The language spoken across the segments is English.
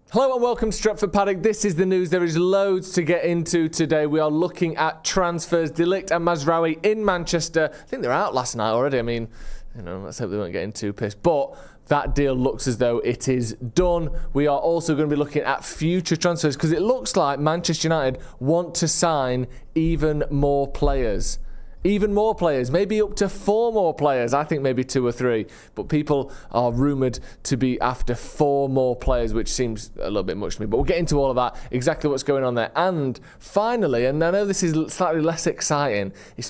Hello and welcome to Stretford Paddock. This is the news. There is loads to get into today. We are looking at transfers. Ligt and Mazraoui in Manchester. I think they're out last night already. I mean, let's hope they won't get in too pissed. But that deal looks as though it is done. We are also going to be looking at future transfers because it looks like Manchester United want to sign even more players. Even more players, maybe up to 4 more players. I think maybe 2 or 3. But people are rumoured to be after 4 more players, which seems a little bit much to me. But we'll get into all of that, exactly what's going on there. And finally, and I know this is slightly less exciting, it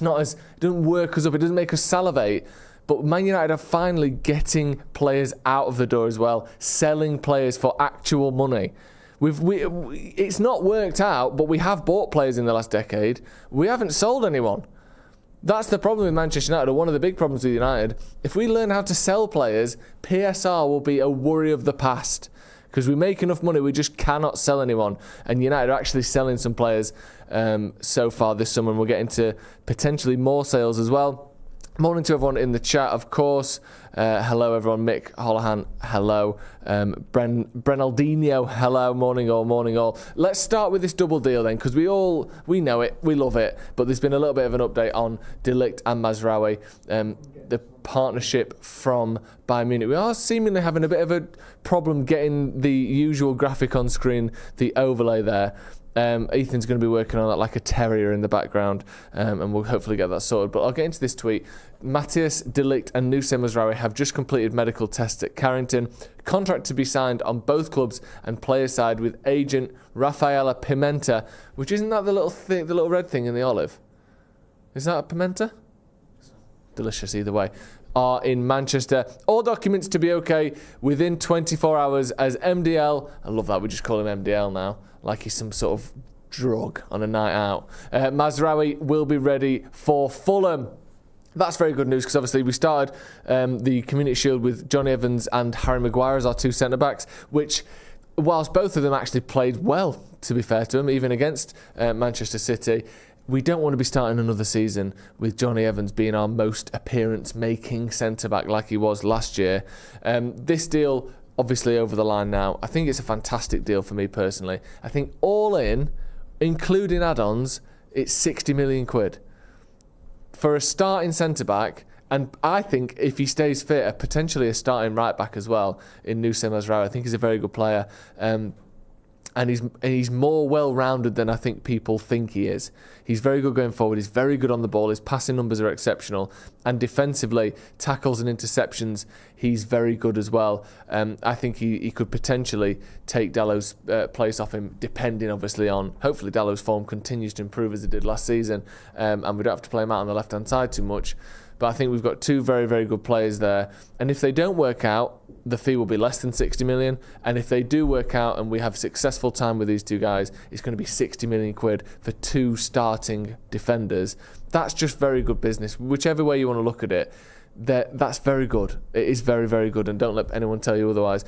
doesn't work us up, it doesn't make us salivate. But Man United are finally getting players out of the door as well, selling players for actual money. It's not worked out, but we have bought players in the last decade. We haven't sold anyone. That's the problem with Manchester United, or one of the big problems with United. If we learn how to sell players, PSR will be a worry of the past. Because we make enough money, we just cannot sell anyone. And United are actually selling some players so far this summer, and we'll get into potentially more sales as well. Morning to everyone in the chat, of course. Hello, everyone. Mick Holohan, hello. Brenaldinho, hello. Morning all. Let's start with this double deal then, because we know it, we love it. But there's been a little bit of an update on Ligt and Mazraoui, the partnership from Bayern Munich. We are seemingly having a bit of a problem getting the usual graphic on screen, the overlay there. Ethan's going to be working on that like a terrier in the background, and we'll hopefully get that sorted. But I'll get into this tweet. Matthijs, Ligt and Noussair Mazraoui have just completed medical tests at Carrington. Contract to be signed on both clubs and player side with agent Rafaela Pimenta, which isn't that the little red thing in the olive? Is that a pimenta? Delicious either way. Are in Manchester. All documents to be okay within 24 hours as MDL. I love that, we just call him MDL now, like he's some sort of drug on a night out. Mazraoui will be ready for Fulham. That's very good news because obviously we started the Community Shield with Johnny Evans and Harry Maguire as our 2 centre-backs, which, whilst both of them actually played well, to be fair to them, even against Manchester City, we don't want to be starting another season with Johnny Evans being our most appearance-making centre-back like he was last year. This deal, obviously over the line now, I think it's a fantastic deal for me personally. I think all in, including add-ons, it's 60 million quid. For a starting centre-back, and I think if he stays fit, potentially a starting right-back as well in Noussair Mazraoui. I think he's a very good player. And he's more well-rounded than I think people think he is. He's very good going forward. He's very good on the ball. His passing numbers are exceptional. And defensively, tackles and interceptions, he's very good as well. I think he could potentially take Dallow's place off him, depending obviously on, hopefully Dallow's form continues to improve as it did last season. And we don't have to play him out on the left-hand side too much. But I think we've got 2 very, very good players there. And if they don't work out, the fee will be less than 60 million. And if they do work out and we have successful time with these 2 guys, it's going to be 60 million quid for 2 starting defenders. That's just very good business. Whichever way you want to look at it, that's very good. It is very, very good. And don't let anyone tell you otherwise.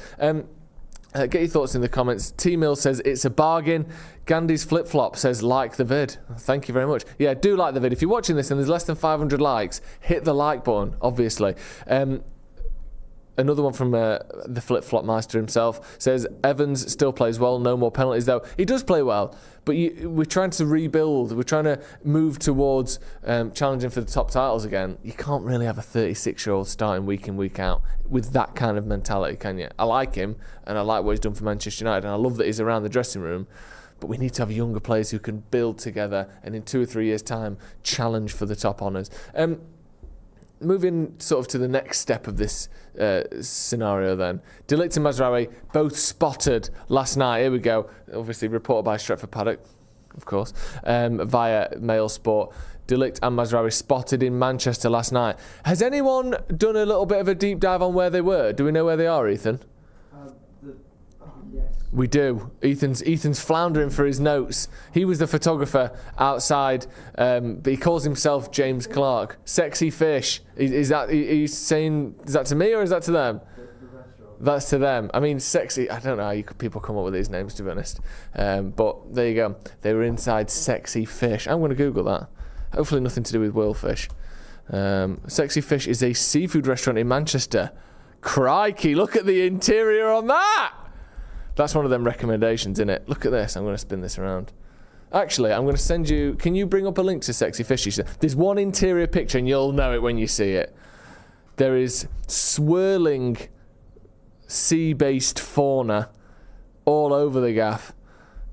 Get your thoughts in the comments. T-Mill says it's a bargain. Gandhi's flip-flop says like the vid. Thank you very much. Yeah, do like the vid. If you're watching this and there's less than 500 likes, hit the like button, obviously. Another one from the flip-flop master himself says Evans still plays well, no more penalties though. He does play well, but we're trying to rebuild. We're trying to move towards challenging for the top titles again. You can't really have a 36-year-old starting week in, week out with that kind of mentality, can you? I like him, and I like what he's done for Manchester United, and I love that he's around the dressing room, but we need to have younger players who can build together and in 2 or 3 years' time challenge for the top honours. Moving sort of to the next step of this scenario then. Ligt and Mazraoui both spotted last night. Here we go. Obviously reported by Stretford Paddock, of course, via Mail Sport. Ligt and Mazraoui spotted in Manchester last night. Has anyone done a little bit of a deep dive on where they were? Do we know where they are, Ethan? Yes. We do. Ethan's floundering for his notes. He was the photographer outside, but he calls himself James Clark. Sexy fish. Is that to me or is that to them? The restaurant. That's to them. I mean, sexy. I don't know how people come up with these names, to be honest. But there you go. They were inside Sexy Fish. I'm going to Google that. Hopefully nothing to do with Willfish. Sexy Fish is a seafood restaurant in Manchester. Crikey, look at the interior on that. That's one of them recommendations, isn't it? Look at this. I'm going to spin this around. Actually, I'm going to send you... Can you bring up a link to Sexy Fishy? There's one interior picture, and you'll know it when you see it. There is swirling sea-based fauna all over the gaff.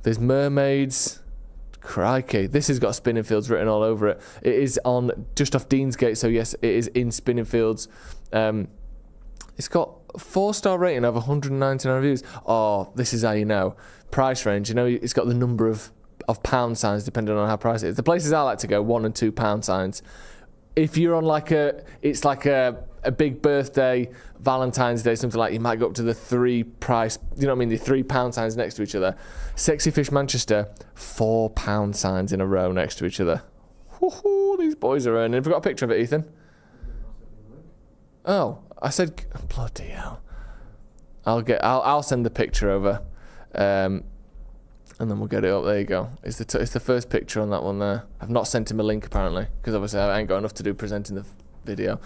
There's mermaids. Crikey. This has got Spinningfields written all over it. It is on just off Deansgate, so yes, it is in Spinningfields. It's got a 4-star rating of 199 reviews. Oh, this is how you know. Price range, you know, it's got the number of pound signs depending on how priced it is. The places I like to go, £1 and £2 signs. If you're on it's like a big birthday, Valentine's Day, something like, you might go up to the 3 price, you know what I mean, the £3 signs next to each other. Sexy Fish Manchester, £4 signs in a row next to each other. Woohoo, these boys are earning. Have you got a picture of it, Ethan? Oh, I said, bloody hell. I'll send the picture over, and then we'll get it up. There you go. It's the first picture on that one there. I've not sent him a link apparently, because obviously I ain't got enough to do presenting the video.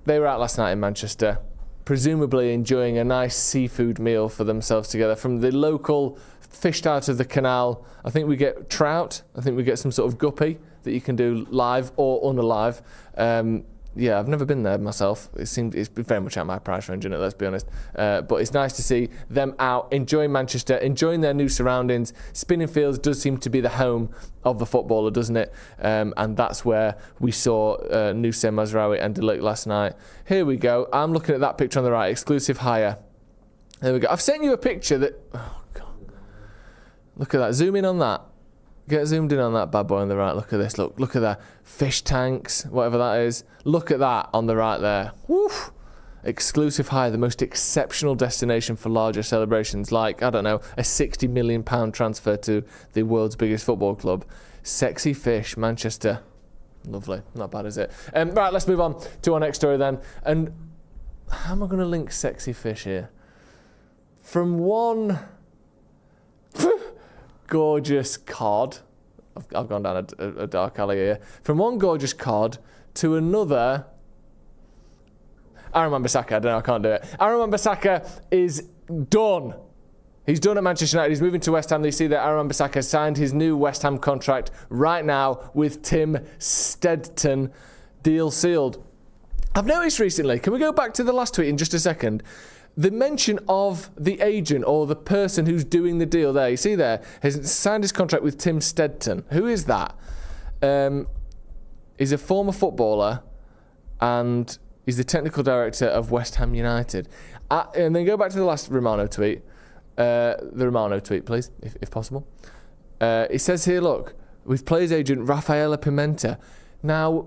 They were out last night in Manchester, presumably enjoying a nice seafood meal for themselves together from the local, fished out of the canal. I think we get trout. I think we get some sort of guppy that you can do live or unalive. Yeah, I've never been there myself. It's very much out my price range, isn't it? Let's be honest. But it's nice to see them out enjoying Manchester, enjoying their new surroundings. Spinningfields does seem to be the home of the footballer, doesn't it? And that's where we saw Noussair, Mazraoui and Ligt last night. Here we go. I'm looking at that picture on the right. Exclusive hire. There we go. I've sent you a picture that... Oh, God. Look at that. Zoom in on that. Get zoomed in on that bad boy on the right. Look at this. Look at that. Fish tanks, whatever that is. Look at that on the right there. Woof. Exclusive hire, the most exceptional destination for larger celebrations, like, I don't know, a £60 million transfer to the world's biggest football club. Sexy Fish, Manchester. Lovely. Not bad, is it? Right, let's move on to our next story then. And how am I going to link Sexy Fish here? From one... gorgeous cod. I've gone down a dark alley here. From one gorgeous cod to another. Aaron Wan-Bissaka. I don't know. I can't do it. Aaron Wan-Bissaka is done. He's done at Manchester United. He's moving to West Ham. You see that Aaron Wan-Bissaka signed his new West Ham contract right now with Tim Steadton. Deal sealed. I've noticed recently. Can we go back to the last tweet in just a second? The mention of the agent or the person who's doing the deal there, you see there, has signed his contract with Tim Steadton. Who is that? He's a former footballer and he's the technical director of West Ham United. And then go back to the last Romano tweet. The Romano tweet, please, if possible. It says here, look, with players agent Rafaela Pimenta. Now,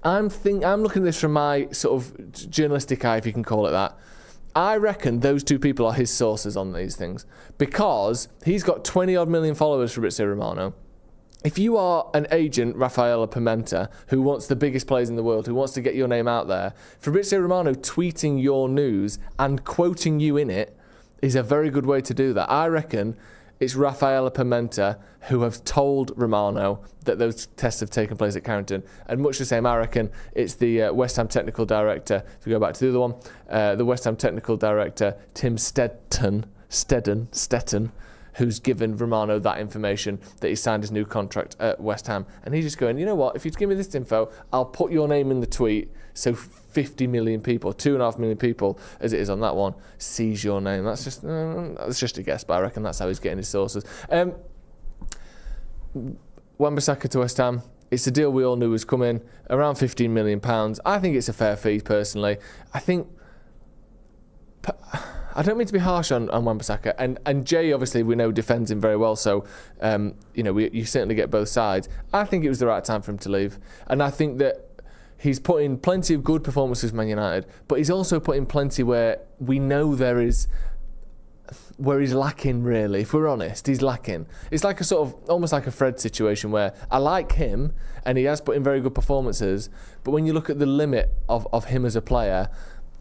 I'm looking at this from my sort of journalistic eye, if you can call it that. I reckon those two people are his sources on these things, because he's got 20-odd million followers, Fabrizio Romano. If you are an agent, Rafaela Pimenta, who wants the biggest players in the world, who wants to get your name out there, Fabrizio Romano tweeting your news and quoting you in it is a very good way to do that. I reckon it's Rafaela Pimenta who have told Romano that those tests have taken place at Carrington. And much the same, I reckon it's the West Ham technical director, if we go back to the other one, the West Ham technical director, Tim Steadton, who's given Romano that information that he signed his new contract at West Ham. And he's just going, you know what, if you give me this info, I'll put your name in the tweet so 50 million people, 2.5 million people, as it is on that one, sees your name. That's just a guess, but I reckon that's how he's getting his sources. Wan-Bissaka to West Ham. It's a deal we all knew was coming, around £15 million. I think it's a fair fee, personally. I don't mean to be harsh on Wan-Bissaka, and Jay, obviously, we know defends him very well, so you certainly get both sides. I think it was the right time for him to leave, and I think that he's put in plenty of good performances with Man United, but he's also put in plenty where we know where he's lacking, really. If we're honest, he's lacking. It's like a sort of, almost like a Fred situation where I like him, and he has put in very good performances, but when you look at the limit of him as a player,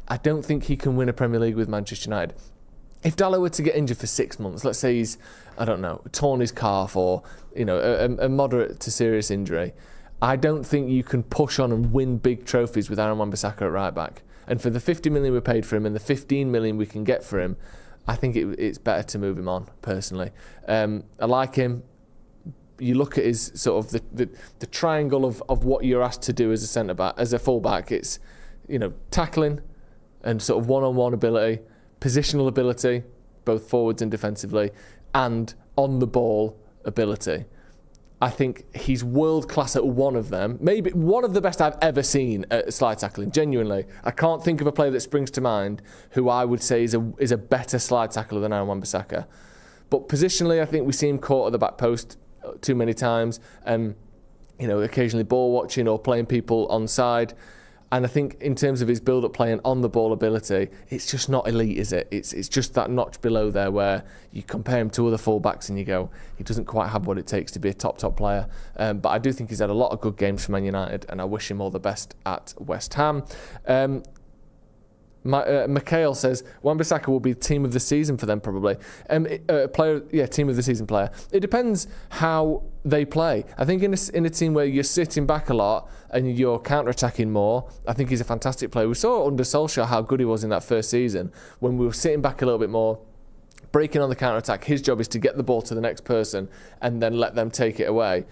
I don't think he can win a Premier League with Manchester United. If Dalot were to get injured for 6 months, let's say he's, I don't know, torn his calf or, a moderate to serious injury, I don't think you can push on and win big trophies with Aaron Wan-Bissaka at right back. And for the 50 million we paid for him and the 15 million we can get for him, I think it's better to move him on, personally. I like him. You look at his sort of the triangle of what you're asked to do as a centre-back, as a full-back. It's, tackling and sort of one-on-one ability, positional ability, both forwards and defensively, and on-the-ball ability. I think he's world-class at one of them. Maybe one of the best I've ever seen at slide tackling, genuinely. I can't think of a player that springs to mind who I would say is a better slide tackler than Aaron Wan-Bissaka. But positionally, I think we see him caught at the back post too many times, occasionally ball watching or playing people onside. And I think in terms of his build-up play and on-the-ball ability, it's just not elite, is it? It's just that notch below there where you compare him to other full-backs and you go, he doesn't quite have what it takes to be a top player. But I do think he's had a lot of good games for Man United, and I wish him all the best at West Ham. Mikhail says Wan-Bissaka will be team of the season for them, probably. Team of the season player. It depends how they play. I think in a team where you're sitting back a lot and you're counter-attacking more, I think he's a fantastic player. We saw under Solskjaer how good he was in that first season when we were sitting back a little bit more, breaking on the counter-attack. His job is to get the ball to the next person and then let them take it away.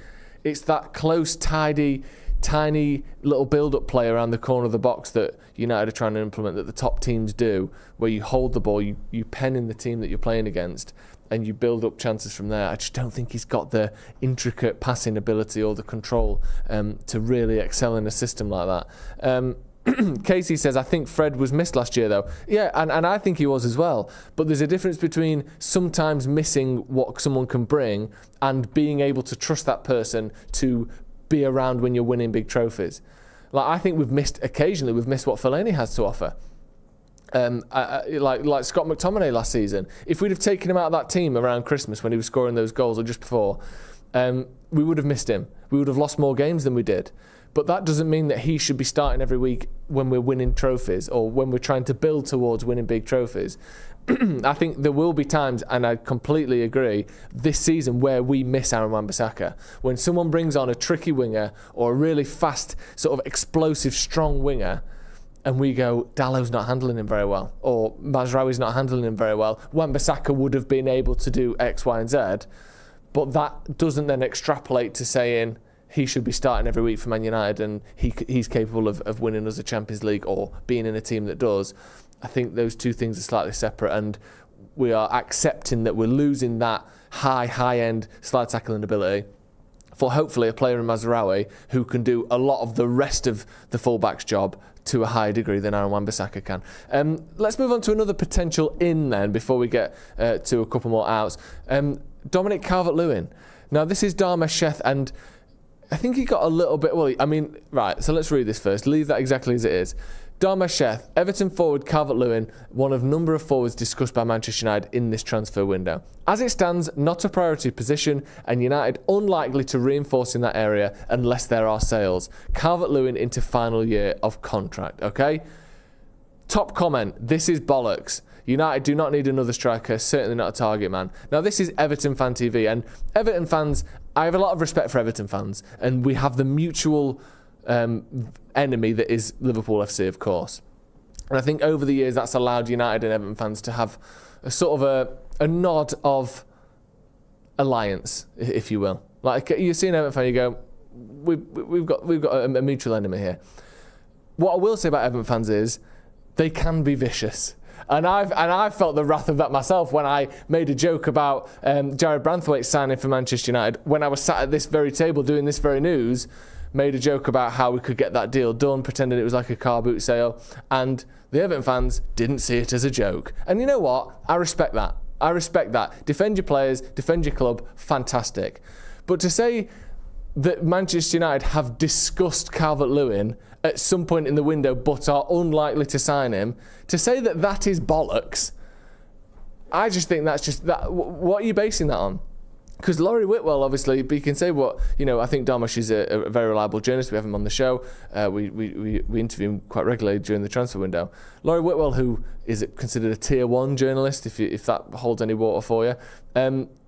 It's that close, tidy, tiny little build-up play around the corner of the box that United are trying to implement, that the top teams do, where you hold the ball, you pen in the team that you're playing against, and you build up chances from there. I just don't think he's got the intricate passing ability or the control to really excel in a system like that. Casey says, I think Fred was missed last year, though. Yeah, and I think he was as well. But there's a difference between sometimes missing what someone can bring and being able to trust that person to be around when you're winning big trophies. I think we've missed what Fellaini has to offer. Like Scott McTominay last season. If we'd have taken him out of that team around Christmas when he was scoring those goals or just before, we would have missed him. We would have lost more games than we did. But that doesn't mean that he should be starting every week when we're winning trophies or when we're trying to build towards winning big trophies. I think there will be times, and I completely agree, this season where we miss Aaron Wan-Bissaka. When someone brings on a tricky winger or a really fast, sort of explosive, strong winger, and we go, Dallow's not handling him very well, or Mazraoui's not handling him very well, Wan-Bissaka would have been able to do X, Y, and Z, but that doesn't then extrapolate to saying he should be starting every week for Man United and he's capable of winning us a Champions League or being in a team that does. I think those two things are slightly separate, and we are accepting that we're losing that high-end slide tackling ability for hopefully a player in Mazraoui who can do a lot of the rest of the fullback's job to a higher degree than Aaron Wan-Bissaka can. Let's move on to another potential in then before we get to a couple more outs. Dominic Calvert-Lewin. Now, this is Darmasheth, and I think he got a little bit... Right, so let's read this first. Leave that exactly as it is. Darmasheth, Everton forward Calvert-Lewin, one of a number of forwards discussed by Manchester United in this transfer window. As it stands, not a priority position, and United unlikely to reinforce in that area unless there are sales. Calvert-Lewin into final year of contract, okay? Top comment, this is bollocks. United do not need another striker, certainly not a target man. Now, this is Everton Fan TV, and Everton fans, I have a lot of respect for Everton fans, and we have the mutual enemy that is Liverpool FC, of course. And I think over the years that's allowed United and Everton fans to have a sort of a nod of alliance, if you will. Like you see an Everton fan, you go, we've got a mutual enemy here. What I will say about Everton fans is they can be vicious. And I've felt the wrath of that myself when I made a joke about Jared Branthwaite signing for Manchester United when I was sat at this very table doing this very news. Made a joke about how we could get that deal done, pretending it was like a car boot sale, and the Everton fans didn't see it as a joke. And you know what? I respect that. Defend your players, defend your club, fantastic. But to say that Manchester United have discussed Calvert-Lewin at some point in the window but are unlikely to sign him, to say that that is bollocks, I just think that's just... What are you basing that on? Because Laurie Whitwell, obviously, but you can say what, I think Darmash is a very reliable journalist. We have him on the show. We interview him quite regularly during the transfer window. Laurie Whitwell, who is considered a tier 1 journalist, if that holds any water for you,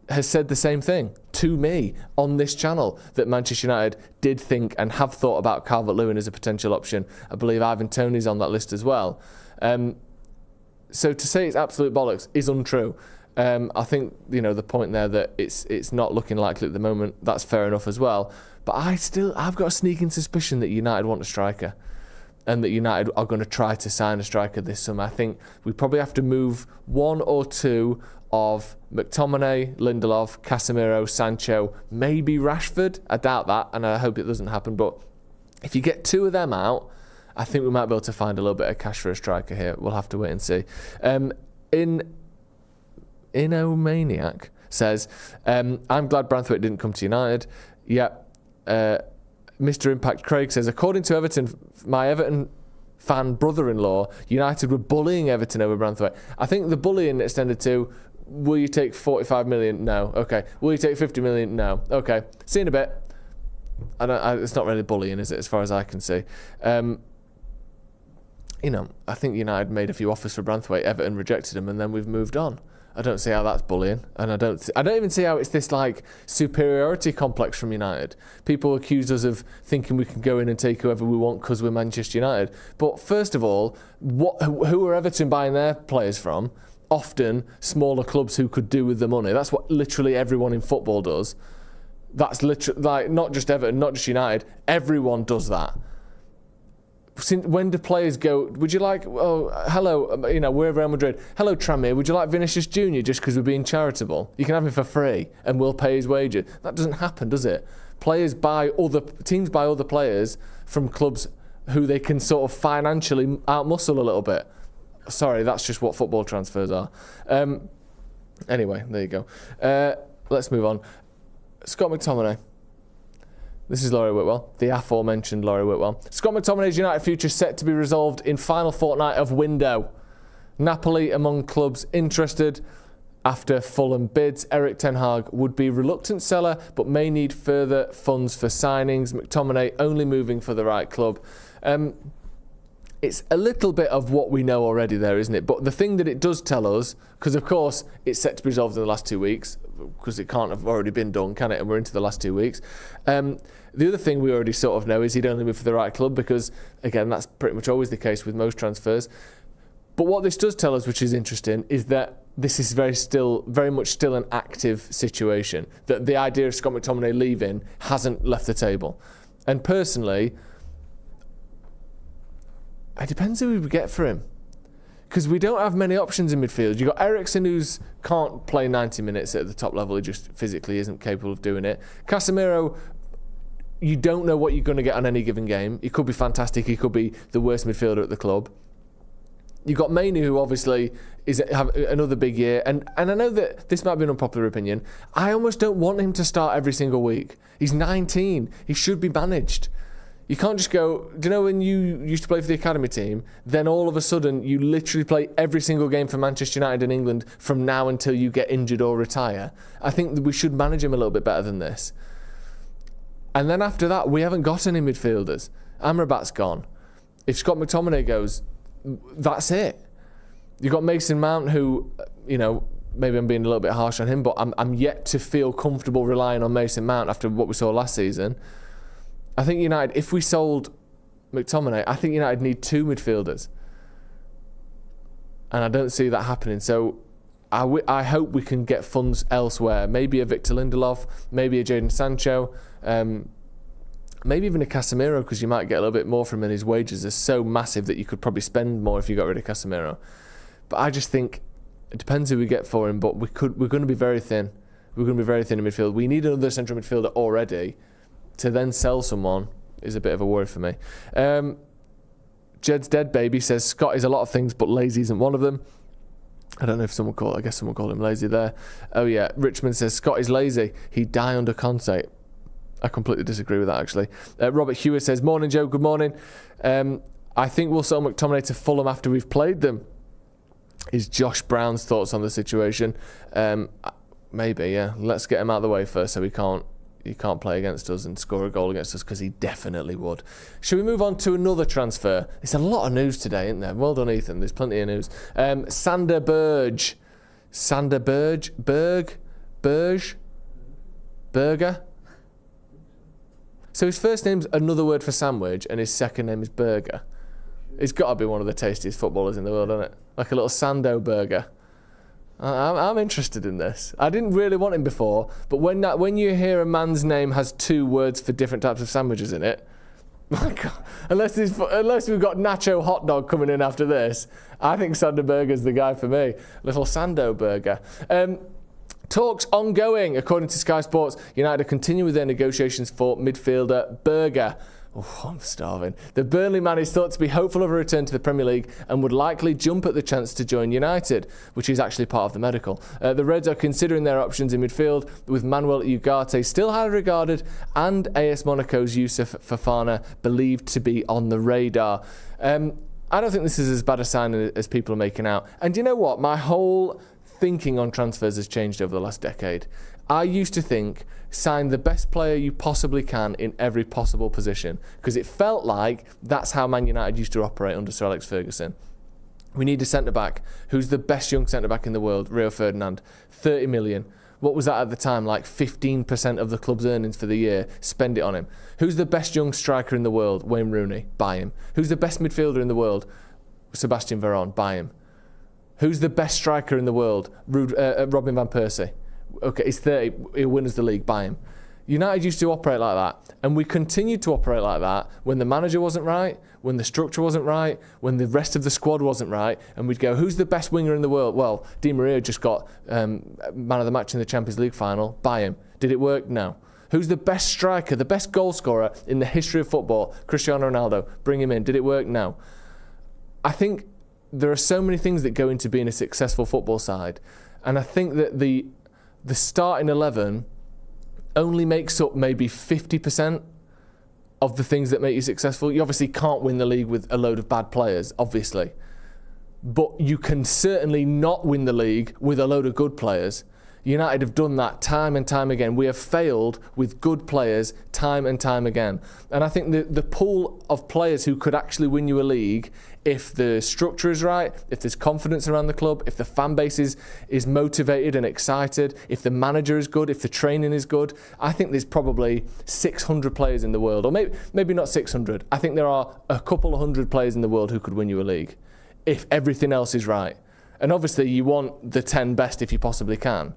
has said the same thing to me on this channel, that Manchester United did think and have thought about Calvert-Lewin as a potential option. I believe Ivan Toney's on that list as well. So to say it's absolute bollocks is untrue. I think, the point there that it's not looking likely at the moment, that's fair enough as well. But I've got a sneaking suspicion that United want a striker, and that United are going to try to sign a striker this summer. I think we probably have to move one or two of McTominay, Lindelof, Casemiro, Sancho, maybe Rashford. I doubt that, and I hope it doesn't happen. But if you get two of them out, I think we might be able to find a little bit of cash for a striker here. We'll have to wait and see. Inomaniac says, I'm glad Branthwaite didn't come to United. Yeah. Mr. Impact Craig says, according to Everton, my Everton fan brother-in-law, United were bullying Everton over Branthwaite. I think the bullying extended to, will you take 45 million? No. Okay. Will you take 50 million? No. Okay. See you in a bit. It's not really bullying, is it, as far as I can see? I think United made a few offers for Branthwaite, Everton rejected him, and then we've moved on. I don't see how that's bullying, and I don't even see how it's this superiority complex from United. People accuse us of thinking we can go in and take whoever we want because we're Manchester United. But first of all, who are Everton buying their players from? Often smaller clubs who could do with the money. That's what literally everyone in football does. That's literally not just Everton, not just United. Everyone does that. When do players go, would you like, hello, we're Real Madrid. Hello, Tranmere, would you like Vinicius Jr. just because we're being charitable? You can have him for free and we'll pay his wages. That doesn't happen, does it? Teams buy other players from clubs who they can sort of financially outmuscle a little bit. Sorry, that's just what football transfers are. Anyway, there you go. Let's move on. Scott McTominay. This is Laurie Whitwell, the aforementioned Laurie Whitwell. Scott McTominay's United future set to be resolved in final fortnight of window. Napoli among clubs interested after Fulham bids. Erik Ten Hag would be reluctant seller, but may need further funds for signings. McTominay only moving for the right club. It's a little bit of what we know already there, isn't it? But the thing that it does tell us, because of course it's set to be resolved in the last 2 weeks, because it can't have already been done, can it? And we're into the last 2 weeks. The other thing we already sort of know is he'd only move for the right club, because, again, that's pretty much always the case with most transfers. But what this does tell us, which is interesting, is that this is very much still an active situation, that the idea of Scott McTominay leaving hasn't left the table. And personally, it depends who we get for him, because we don't have many options in midfield. You've got Eriksen, who can't play 90 minutes at the top level. He just physically isn't capable of doing it. Casemiro, you don't know what you're going to get on any given game. He could be fantastic. He could be the worst midfielder at the club. You've got Mainoo, who obviously have another big year. And I know that this might be an unpopular opinion. I almost don't want him to start every single week. He's 19. He should be managed. You can't just go, do you know when you used to play for the academy team, then all of a sudden you literally play every single game for Manchester United in England from now until you get injured or retire? I think that we should manage him a little bit better than this. And then after that, we haven't got any midfielders. Amrabat's gone. If Scott McTominay goes, that's it. You've got Mason Mount, who, maybe I'm being a little bit harsh on him, but I'm yet to feel comfortable relying on Mason Mount after what we saw last season. I think United, if we sold McTominay, I think United need two midfielders. And I don't see that happening. So I hope we can get funds elsewhere. Maybe a Victor Lindelof, maybe a Jadon Sancho, maybe even a Casemiro, because you might get a little bit more from him, and his wages are so massive that you could probably spend more if you got rid of Casemiro. But I just think it depends who we get for him, but we're going to be very thin. We're going to be very thin in midfield. We need another central midfielder already. To then sell someone is a bit of a worry for me. Jed's Dead Baby says Scott is a lot of things, but lazy isn't one of them. I don't know if someone called him lazy there. Oh yeah, Richmond says Scott is lazy. He'd die under Conte. I completely disagree with that, actually. Robert Hewitt says, morning, Joe, good morning. I think we'll sell McTominay to Fulham after we've played them. Is Josh Brown's thoughts on the situation? Maybe, yeah. Let's get him out of the way first, so he can't play against us and score a goal against us, because he definitely would. Should we move on to another transfer? There's a lot of news today, isn't there? Well done, Ethan. There's plenty of news. Sander Berge. Berge? So his first name's another word for sandwich, and his second name is Berge. He's got to be one of the tastiest footballers in the world, isn't it? Like a little Sando burger. I'm interested in this. I didn't really want him before, but when you hear a man's name has 2 words for different types of sandwiches in it, my God, unless we've got Nacho Hot Dog coming in after this, I think Sando Burger's the guy for me. Little Sando Burger. Talks ongoing. According to Sky Sports, United continue with their negotiations for midfielder Berge. Oh, I'm starving. The Burnley man is thought to be hopeful of a return to the Premier League and would likely jump at the chance to join United, which is actually part of the medical. The Reds are considering their options in midfield, with Manuel Ugarte still highly regarded and AS Monaco's Youssouf Fofana believed to be on the radar. I don't think this is as bad a sign as people are making out. And you know what? My whole thinking on transfers has changed over the last decade. I used to think sign the best player you possibly can in every possible position, because it felt like that's how Man United used to operate under Sir Alex Ferguson. We need a centre-back. Who's the best young centre-back in the world? Rio Ferdinand. 30 million. What was that at the time? Like 15% of the club's earnings for the year. Spend it on him. Who's the best young striker in the world? Wayne Rooney. Buy him. Who's the best midfielder in the world? Sebastian Veron. Buy him. Who's the best striker in the world? Robin van Persie. Okay, he's 30, he'll win us the league, buy him. United used to operate like that, and we continued to operate like that when the manager wasn't right, when the structure wasn't right, when the rest of the squad wasn't right, and we'd go, who's the best winger in the world? Well, Di Maria just got man of the match in the Champions League final, buy him. Did it work? No. Who's the best striker, the best goal scorer in the history of football? Cristiano Ronaldo, bring him in. Did it work? No. I think there are so many things that go into being a successful football side, and I think that the starting 11 only makes up maybe 50% of the things that make you successful. You obviously can't win the league with a load of bad players, obviously. But you can certainly not win the league with a load of good players. United have done that time and time again. We have failed with good players time and time again. And I think the pool of players who could actually win you a league, if the structure is right, if there's confidence around the club, if the fan base is motivated and excited, if the manager is good, if the training is good, I think there's probably 600 players in the world, or maybe not 600. I think there are a couple of hundred players in the world who could win you a league, if everything else is right. And obviously you want the 10 best if you possibly can.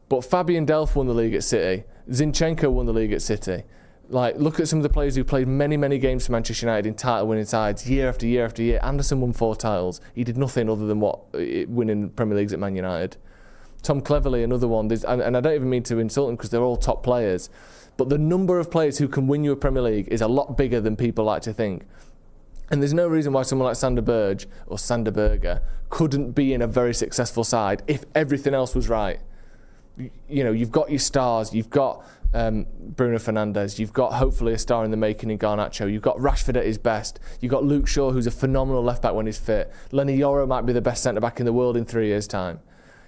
But Fabian Delph won the league at City. Zinchenko won the league at City. Like, look at some of the players who played many, many games for Manchester United in title-winning sides, year after year after year. Anderson won 4 titles. He did nothing other than winning Premier Leagues at Man United. Tom Cleverley, another one. And I don't even mean to insult them because they're all top players. But the number of players who can win you a Premier League is a lot bigger than people like to think. And there's no reason why someone like Sander Berge or Sander Berge couldn't be in a very successful side if everything else was right. You know, you've got your stars, you've got Bruno Fernandes, you've got hopefully a star in the making in Garnacho, you've got Rashford at his best, you've got Luke Shaw, who's a phenomenal left-back when he's fit. Lenny Yoro might be the best centre-back in the world in 3 years' time.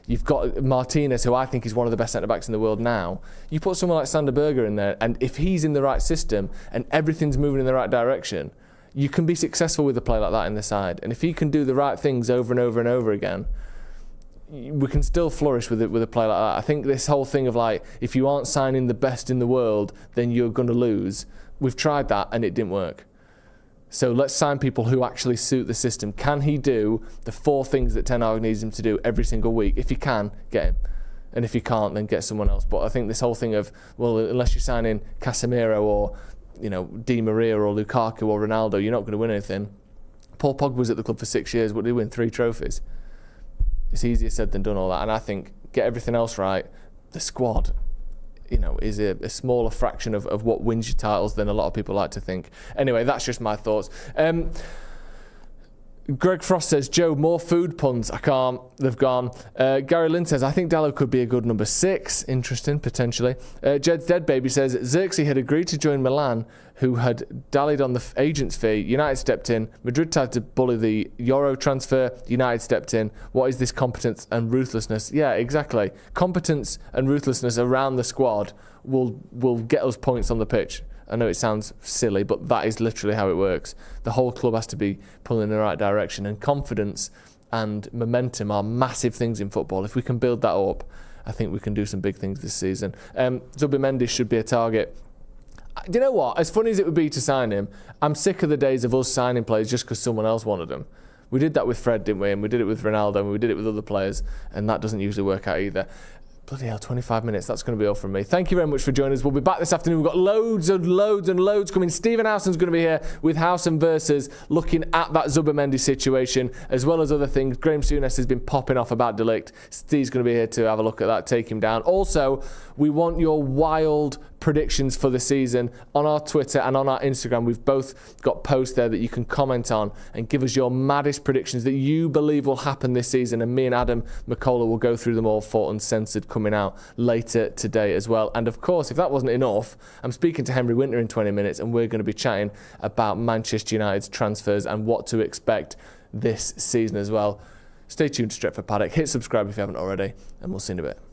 You've got Martinez, who I think is one of the best centre-backs in the world now. You put someone like Sander Berge in there, and if he's in the right system and everything's moving in the right direction, you can be successful with a player like that in the side. And if he can do the right things over and over and over again, we can still flourish with a player like that. I think this whole thing of like, if you aren't signing the best in the world, then you're going to lose. We've tried that and it didn't work. So let's sign people who actually suit the system. Can he do the 4 things that Ten Hag needs him to do every single week? If he can, get him. And if he can't, then get someone else. But I think this whole thing of, well, unless you're signing Casemiro or, you know, Di Maria or Lukaku or Ronaldo, you're not going to win anything. Paul Pogba was at the club for 6 years. What did he win? 3 trophies. It's easier said than done, all that. And I think get everything else right. The squad, you know, is a smaller fraction of what wins you titles than a lot of people like to think. Anyway, that's just my thoughts. Greg Frost says, Joe, more food puns. I can't. They've gone. Gary Lynn says, I think Dalot could be a good number 6. Interesting, potentially. Jed's Dead Baby says, Xerxes had agreed to join Milan, who had dallied on the agent's fee. United stepped in. Madrid tried to bully the Euro transfer. United stepped in. What is this competence and ruthlessness? Yeah, exactly. Competence and ruthlessness around the squad will get us points on the pitch. I know it sounds silly, but that is literally how it works. The whole club has to be pulling in the right direction, and confidence and momentum are massive things in football. If we can build that up, I think we can do some big things this season. Zubimendi should be a target. Do you know what? As funny as it would be to sign him, I'm sick of the days of us signing players just because someone else wanted them. We did that with Fred, didn't we? And we did it with Ronaldo, and we did it with other players, and that doesn't usually work out either. Bloody hell, 25 minutes. That's going to be all from me. Thank you very much for joining us. We'll be back this afternoon. We've got loads and loads coming. Stephen Howson's going to be here with Howson Versus, looking at that Zubimendi situation, as well as other things. Graham Souness has been popping off about De Ligt. Steve's going to be here to have a look at that, take him down. Also, we want your wild predictions for the season on our Twitter and on our Instagram. We've both got posts there that you can comment on and give us your maddest predictions that you believe will happen this season, and me and Adam McCullough will go through them all for Uncensored, coming out later today as well. And of course, if that wasn't enough, I'm speaking to Henry Winter in 20 minutes, and we're going to be chatting about Manchester United's transfers and what to expect this season as well. Stay tuned to Stretford Paddock. Hit subscribe if you haven't already, and we'll see you in a bit.